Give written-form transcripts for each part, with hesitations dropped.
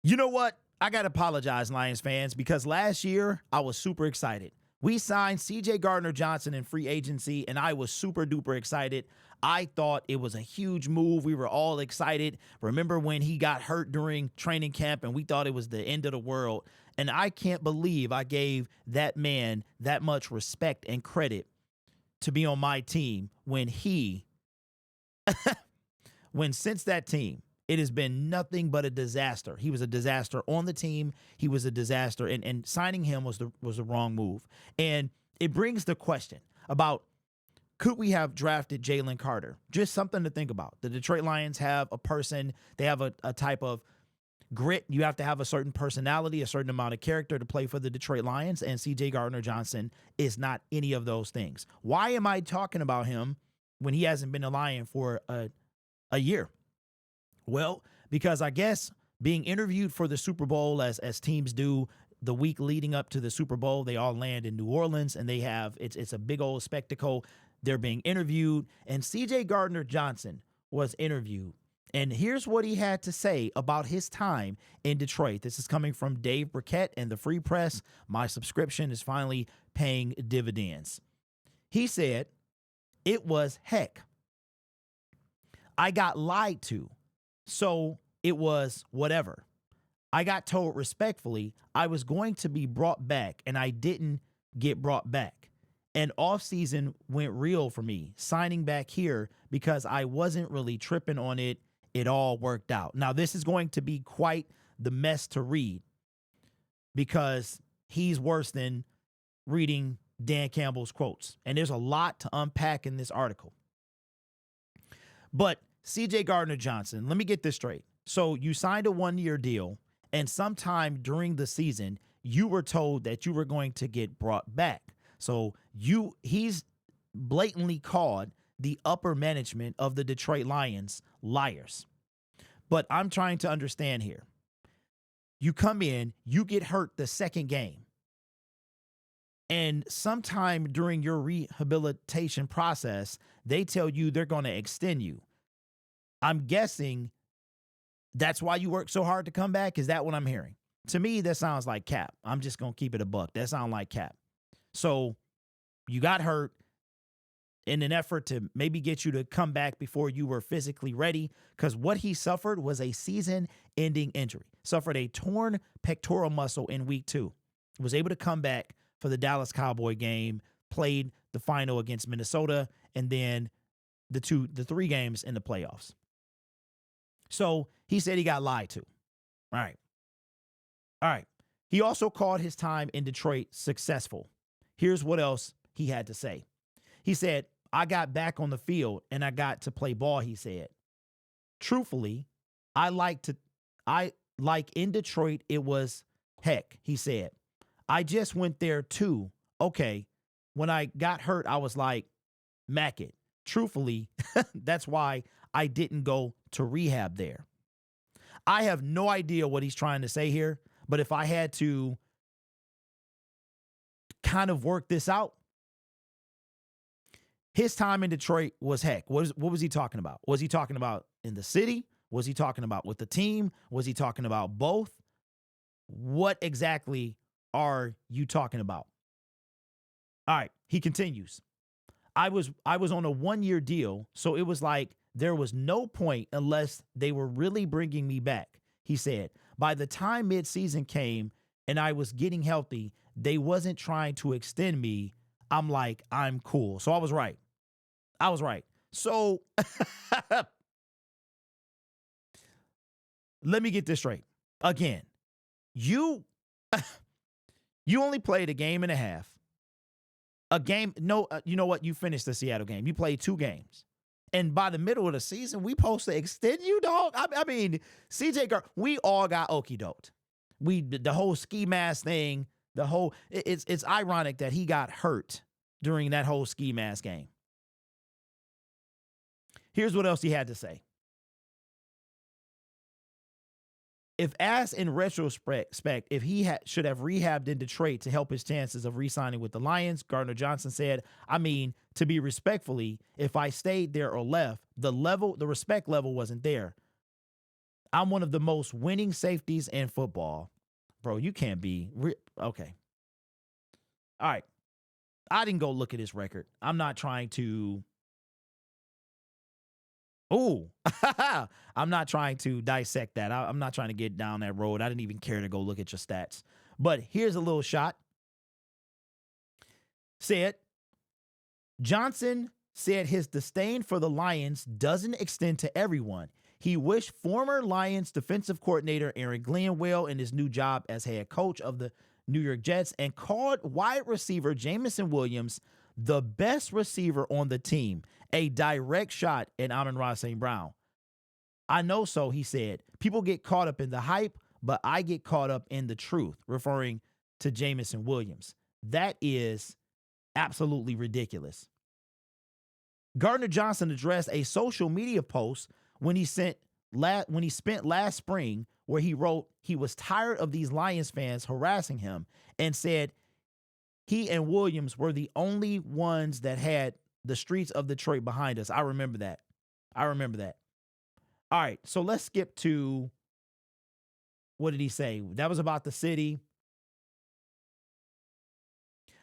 You know what? I got to apologize, Lions fans, because last year I was super excited. We signed CJ Gardner Johnson in free agency, and I was super duper excited. I thought it was a huge move. We were all excited. Remember when he got hurt during training camp and we thought it was the end of the world? And I can't believe I gave that man that much respect and credit to be on my team when since that team, it has been nothing but a disaster. He was a disaster on the team. He was a disaster, and signing him was the wrong move. And it brings the question about, could we have drafted Jalen Carter? Just something to think about. The Detroit Lions have a person. They have a type of grit. You have to have a certain personality, a certain amount of character to play for the Detroit Lions, and CJ Gardner Johnson is not any of those things. Why am I talking about him when he hasn't been a Lion for a year? Well, because I guess being interviewed for the Super Bowl, as teams do the week leading up to the Super Bowl, they all land in New Orleans, and it's a big old spectacle. They're being interviewed, and CJ Gardner Johnson was interviewed. And here's what he had to say about his time in Detroit. This is coming from Dave Burkett and the Free Press. My subscription is finally paying dividends. He said, "It was heck. I got lied to. So it was whatever. I got told respectfully I was going to be brought back, and I didn't get brought back. And offseason went real for me, signing back here because I wasn't really tripping on it. It all worked out." Now, this is going to be quite the mess to read because he's worse than reading Dan Campbell's quotes. And there's a lot to unpack in this article. But CJ Gardner Johnson, let me get this straight. So you signed a 1-year deal, and sometime during the season, you were told that you were going to get brought back. So he's blatantly called the upper management of the Detroit Lions liars. But I'm trying to understand here. You come in, you get hurt the second game, and sometime during your rehabilitation process, they tell you they're going to extend you. I'm guessing that's why you work so hard to come back. Is that what I'm hearing? To me, that sounds like cap. I'm just going to keep it a buck. That sounds like cap. So you got hurt in an effort to maybe get you to come back before you were physically ready, because what he suffered was a season-ending injury. Suffered a torn pectoral muscle in week 2. Was able to come back for the Dallas Cowboy game, played the final against Minnesota, and then the 3 games in the playoffs. So he said he got lied to. All right. He also called his time in Detroit successful. Here's what else he had to say. He said, "I got back on the field and I got to play ball," he said. "Truthfully, I like in Detroit, it was heck," he said. "I just went there too. Okay. When I got hurt, I was like, mack it. Truthfully, that's why I didn't go to rehab there." I have no idea what he's trying to say here, but if I had to kind of work this out, his time in Detroit was heck. What was he talking about? Was he talking about in the city? Was he talking about with the team? Was he talking about both? What exactly are you talking about? All right, he continues. I was on a 1-year deal, so it was like there was no point unless they were really bringing me back," he said. "By the time midseason came and I was getting healthy, they wasn't trying to extend me. I'm like, I'm cool." So I was right. So let me get this straight. Again, you only played a game and a half. You know what? You finished the Seattle game. You played 2 games. And by the middle of the season, we supposed to extend you, dog? I mean, CJ Gardner, we all got okie doked. The whole ski mask thing, it's ironic that he got hurt during that whole ski mask game. Here's what else he had to say. If asked in retrospect if he should have rehabbed in Detroit to help his chances of re-signing with the Lions, Gardner Johnson said, "I mean, to be respectfully, if I stayed there or left, the respect level wasn't there. I'm one of the most winning safeties in football. Bro, you can't be. Okay. All right. I didn't go look at his record. I'm not trying to. Oh, I'm not trying to dissect that. I'm not trying to get down that road. I didn't even care to go look at your stats. But here's a little shot. Said, Johnson said his disdain for the Lions doesn't extend to everyone. He wished former Lions defensive coordinator Aaron Glenn well in his new job as head coach of the New York Jets and called wide receiver Jamison Williams the best receiver on the team, a direct shot at Amon-Ra St. Brown. I know so, he said. People get caught up in the hype, but I get caught up in the truth, referring to Jamison Williams. That is absolutely ridiculous. Gardner Johnson addressed a social media post when he spent last spring where he wrote he was tired of these Lions fans harassing him and said he and Williams were the only ones that had the streets of Detroit behind us. I remember that. All right, so let's skip to, what did he say? That was about the city.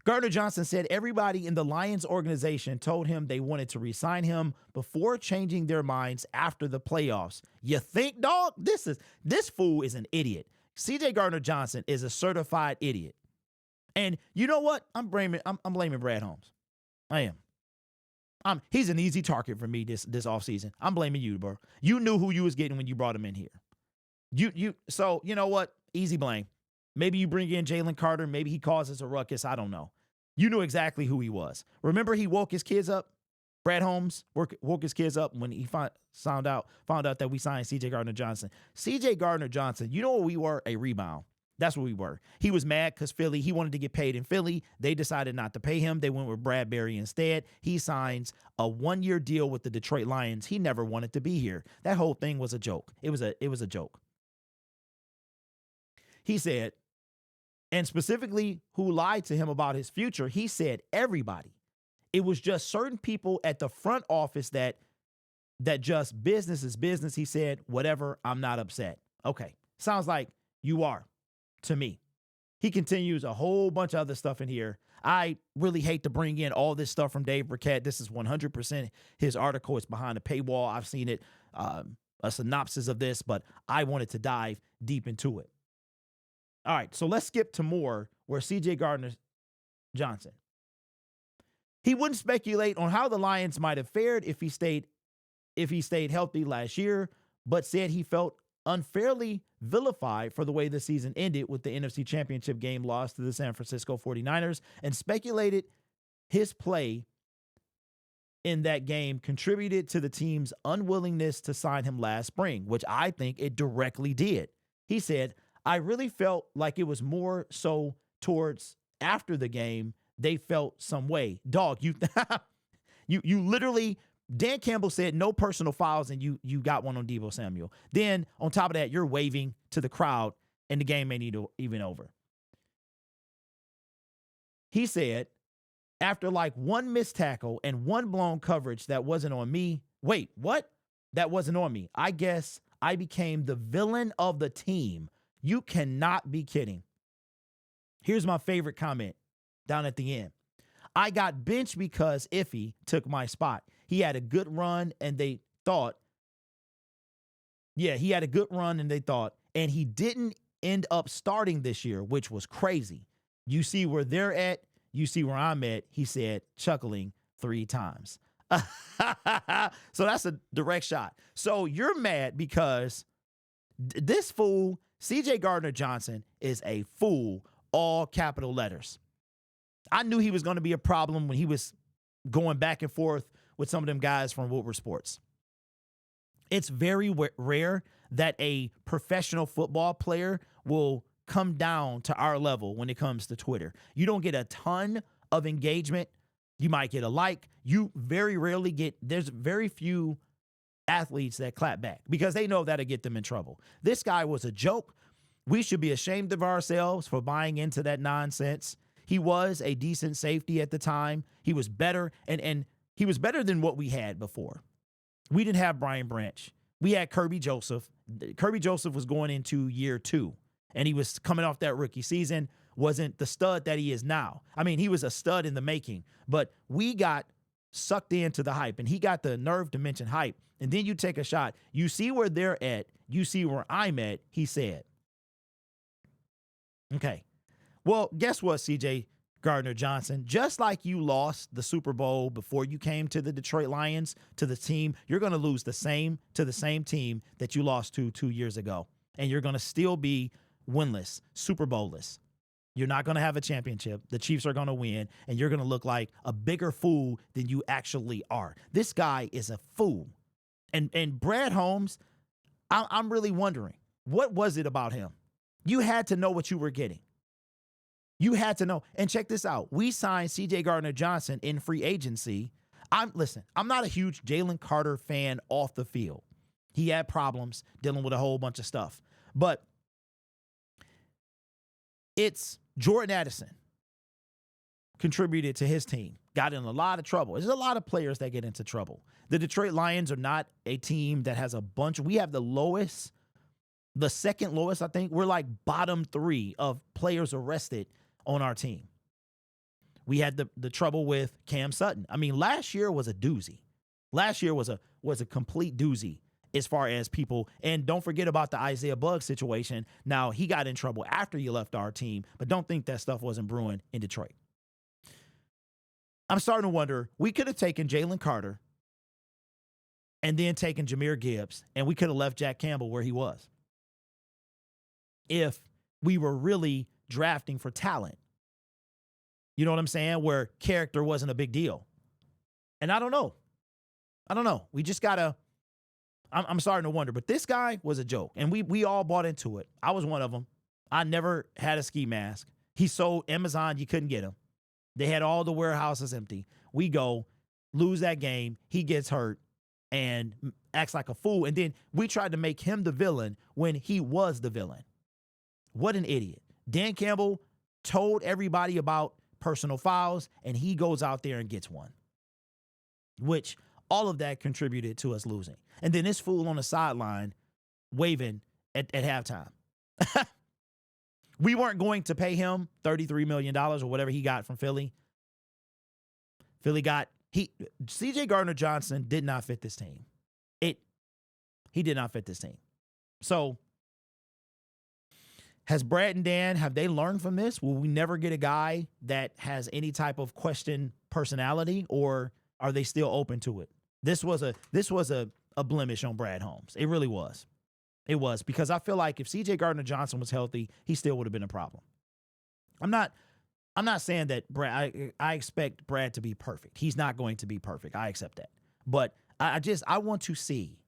Gardner Johnson said everybody in the Lions organization told him they wanted to re-sign him before changing their minds after the playoffs. You think, dog? This fool is an idiot. CJ Gardner Johnson is a certified idiot. And you know what? I'm blaming Brad Holmes. I am. He's an easy target for me this offseason. I'm blaming you, bro. You knew who you was getting when you brought him in here. So you know what? Easy blame. Maybe you bring in Jalen Carter. Maybe he causes a ruckus. I don't know. You knew exactly who he was. Remember he woke his kids up? Brad Holmes woke his kids up when he found out that we signed C.J. Gardner Johnson. C.J. Gardner Johnson, you know what we were? A rebound. That's what we were. He was mad because Philly, he wanted to get paid in Philly. They decided not to pay him. They went with Bradbury instead. He signs a 1-year deal with the Detroit Lions. He never wanted to be here. That whole thing was a joke. It was a joke. He said, and specifically who lied to him about his future, he said everybody. It was just certain people at the front office that just business is business. He said, whatever, I'm not upset. Okay, sounds like you are to me. He continues a whole bunch of other stuff in here. I really hate to bring in all this stuff from Dave Burkett. This is 100% his article. It's behind a paywall. I've seen it, a synopsis of this, but I wanted to dive deep into it. All right, so let's skip to more where C.J. Gardner Johnson. He wouldn't speculate on how the Lions might have fared if he stayed healthy last year, but said he felt unfairly vilified for the way the season ended with the NFC Championship game loss to the San Francisco 49ers and speculated his play in that game contributed to the team's unwillingness to sign him last spring, which I think it directly did. He said, I really felt like it was more so towards after the game, they felt some way. Dog, you literally, Dan Campbell said no personal fouls and you got one on Deebo Samuel. Then on top of that, you're waving to the crowd and the game ain't even over. He said, after like one missed tackle and one blown coverage that wasn't on me. Wait, what? That wasn't on me. I guess I became the villain of the team. You cannot be kidding. Here's my favorite comment down at the end. I got benched because Iffy took my spot. He had a good run and they thought, and he didn't end up starting this year, which was crazy. You see where they're at, you see where I'm at, he said, chuckling 3 times. So that's a direct shot. So you're mad because this fool, C.J. Gardner Johnson, is a fool, all capital letters. I knew he was going to be a problem when he was going back and forth with some of them guys from Woodward Sports. It's very rare that a professional football player will come down to our level when it comes to Twitter. You don't get a ton of engagement. You might get a like. You very rarely get, there's very few athletes that clap back because they know that'll get them in trouble. This guy was a joke. We should be ashamed of ourselves for buying into that nonsense. He was a decent safety at the time. He was better, and he was better than what we had before. We didn't have Brian Branch. We had Kirby Joseph. Kirby Joseph was going into year 2, and he was coming off that rookie season, wasn't the stud that he is now. I mean, he was a stud in the making, but we got sucked into the hype, and he got the nerve to mention hype. And then you take a shot. You see where they're at. You see where I'm at, he said. Okay. Well, guess what, CJ Gardner Johnson? Just like you lost the Super Bowl before you came to the Detroit Lions, to the team, you're going to lose to the same team that you lost to 2 years ago. And you're going to still be winless, Super Bowl-less. You're not going to have a championship. The Chiefs are going to win, and you're going to look like a bigger fool than you actually are. This guy is a fool. And Brad Holmes, I'm really wondering, what was it about him? You had to know what you were getting. You had to know. And check this out. We signed CJ Gardner Johnson in free agency. Listen, I'm not a huge Jalen Carter fan off the field. He had problems dealing with a whole bunch of stuff. But it's Jordan Addison contributed to his team, got in a lot of trouble. There's a lot of players that get into trouble. The Detroit Lions are not a team that has a bunch. We have the second lowest, I think. We're like bottom 3 of players arrested on our team. We had the trouble with Cam Sutton. I mean, last year was a doozy. Last year was a complete doozy as far as people. And don't forget about the Isaiah Buggs situation. Now, he got in trouble after you left our team, but don't think that stuff wasn't brewing in Detroit. I'm starting to wonder, we could have taken Jalen Carter and then taken Jahmyr Gibbs, and we could have left Jack Campbell where he was if we were really drafting for talent. You know what I'm saying? Where character wasn't a big deal. And I don't know. We just got to, I'm starting to wonder. But this guy was a joke, and we all bought into it. I was one of them. I never had a ski mask. He sold Amazon. You couldn't get him. They had all the warehouses empty. We go, lose that game. He gets hurt and acts like a fool. And then we tried to make him the villain when he was the villain. What an idiot. Dan Campbell told everybody about personal fouls, and he goes out there and gets one, which all of that contributed to us losing. And then this fool on the sideline waving at halftime. We weren't going to pay him $33 million or whatever he got from Philly. CJ Gardner Johnson did not fit this team. He did not fit this team. So has Brad and Dan, have they learned from this? Will we never get a guy that has any type of question personality, or are they still open to it? This was a blemish on Brad Holmes. It really was. It was, because I feel like if CJ Gardner Johnson was healthy, he still would have been a problem. I'm not saying that Brad, I expect Brad to be perfect. He's not going to be perfect. I accept that. But I want to see.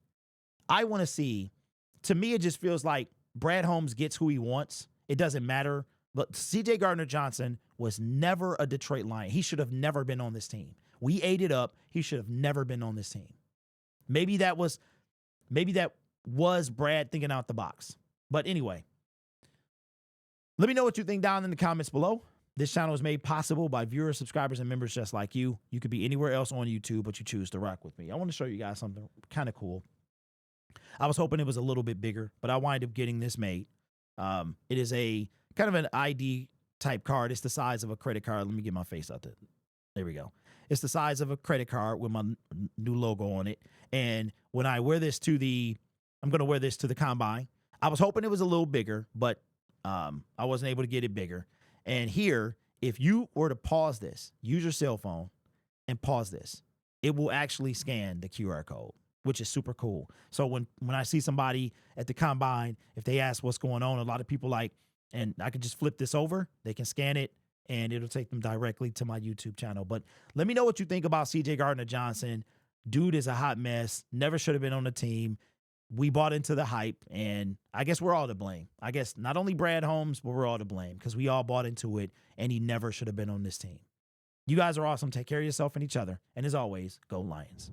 To me, it just feels like Brad Holmes gets who he wants. It doesn't matter. But CJ Gardner Johnson was never a Detroit Lion. He should have never been on this team. We ate it up. He should have never been on this team. Maybe that was Brad thinking out the box. But anyway, let me know what you think down in the comments below. This channel is made possible by viewers, subscribers, and members just like you. You could be anywhere else on YouTube, but you choose to rock with me. I want to show you guys something kind of cool. I was hoping it was a little bit bigger, but I wind up getting this made. It is a kind of an ID type card. It's the size of a credit card. Let me get my face out there. There we go. It's the size of a credit card with my new logo on it. And when I wear this I'm going to wear this to the combine. I was hoping it was a little bigger, but I wasn't able to get it bigger. And here, if you were to pause this, use your cell phone and pause this, it will actually scan the QR code, which is super cool. So when I see somebody at the combine, if they ask what's going on, a lot of people and I can just flip this over, they can scan it, and it'll take them directly to my YouTube channel. But let me know what you think about CJ Gardner Johnson. Dude is a hot mess. Never should have been on the team. We bought into the hype, and I guess we're all to blame. I guess not only Brad Holmes, but we're all to blame because we all bought into it, and he never should have been on this team. You guys are awesome. Take care of yourself and each other. And as always, go Lions.